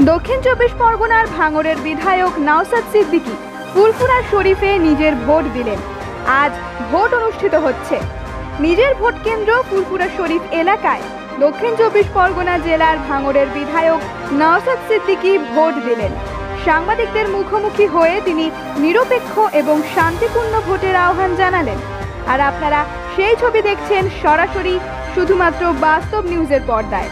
দক্ষিণ চব্বিশ পরগনার ভাঙড়ের বিধায়ক নওশাদ সিদ্দিকী ফুরফুরা শরীফে নিজের ভোট দিলেন। আজ ভোট অনুষ্ঠিত হচ্ছে। নিজের ভোট কেন্দ্র ফুরফুরা শরীফ এলাকায় দক্ষিণ চব্বিশ পরগনা জেলার ভাঙড়ের বিধায়ক নওশাদ সিদ্দিকী ভোট দিলেন। সাংবাদিকদের মুখোমুখি হয়ে তিনি নিরপেক্ষ এবং শান্তিপূর্ণ ভোটের আহ্বান জানালেন। আর আপনারা সেই ছবি দেখছেন সরাসরি শুধুমাত্র বাস্তব নিউজের পর্দায়।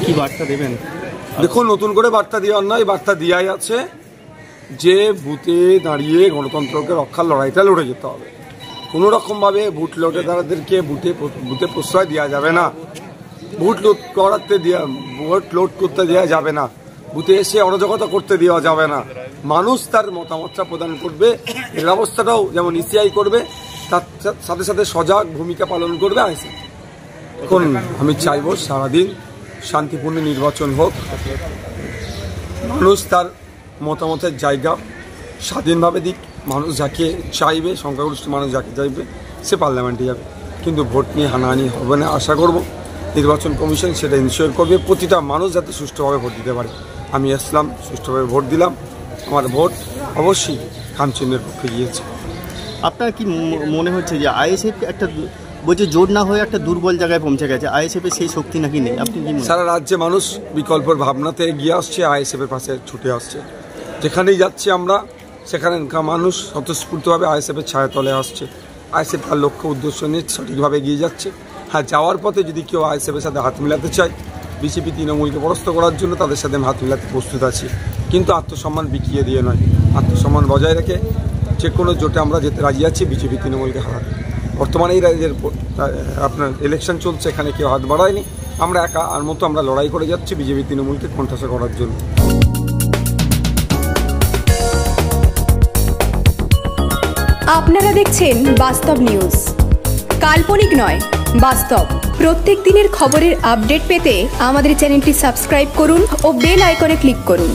কি বার্তা দেবেন? দেখুন, নতুন করে বার্তা দেওয়ার নয়, বার্তা দেওয়াই আছে যে বুথে দাঁড়িয়ে গণতন্ত্রকে রক্ষার লড়াইটা লড়ে যেতে হবে। কোনো রকমভাবে বুথ লোটেদারদেরকে বুথে প্রশ্রয় দেওয়া যাবে না, ভোট লোড করতে দেওয়া যাবে না, বুথে এসে অরাজকতা করতে দেওয়া যাবে না। মানুষ তার মতামতটা প্রদান করবে, এর ব্যবস্থাটাও যেমন ইসিআই করবে, তার সাথে সাথে সজাগ ভূমিকা পালন করবে আইসি। এখন আমি চাইব সারাদিন শান্তিপূর্ণ নির্বাচন হোক, মানুষ তার মতামতের জায়গা স্বাধীনভাবে দিক। মানুষ যাকে চাইবে, সংখ্যাগরিষ্ঠ মানুষ যাকে চাইবে সে পার্লামেন্টে যাবে, কিন্তু ভোট নিয়ে হানাহানি হবে না আশা করব। নির্বাচন কমিশন সেটা ইনশিওর করবে প্রতিটা মানুষ যাতে সুষ্ঠুভাবে ভোট দিতে পারে। আমি আসলাম, সুষ্ঠুভাবে ভোট দিলাম, আমার ভোট অবশ্যই খামচিহ্নের পক্ষে গিয়েছে। আপনার কি মনে হচ্ছে যে আইএসএফ একটা বলছে জোট না হয়ে একটা দুর্বল জায়গায় পৌঁছে গেছে, আইএসএফ এর সেই শক্তি নাকি নেই? আপনি কি সারা রাজ্যে মানুষ বিকল্পের ভাবনাতে এগিয়ে আসছে, আইএসএফ এর পাশে ছুটে আসছে। যেখানেই যাচ্ছি আমরা সেখানকার মানুষ স্বতঃস্ফূর্তভাবে আইএসএফ এর ছায়াতলে আসছে। আইএসএফ তার লক্ষ্য উদ্দেশ্য নিয়ে সঠিকভাবে এগিয়ে যাচ্ছে। হ্যাঁ, যাওয়ার পথে যদি কেউ আইএসএফ এর সাথে হাত মিলাতে চায়, বিজেপি তৃণমূলকে পরাস্ত করার জন্য তাদের সাথে হাত মিলাতে প্রস্তুত আছি, কিন্তু আত্মসম্মান বিকিয়ে দিয়ে নয়, আত্মসম্মান বজায় রেখে যে কোনো জোটে আমরা যেতে রাজি আছি বিজেপি তৃণমূলকে হারাতে। বর্তমানে এই রাজ্যের আপনার ইলেকশন চলছে, এখানে কেউ হাত বাড়ায়নি, আমরা একা আর মতো আমরা লড়াই করে যাচ্ছি বিজেপি তৃণমূলকে কোণঠাসা করার জন্য। আপনারা দেখছেন বাস্তব নিউজ, কাল্পনিক নয় বাস্তব। প্রত্যেক দিনের খবরের আপডেট পেতে আমাদের চ্যানেলটি সাবস্ক্রাইব করুন ও বেল আইকনে ক্লিক করুন।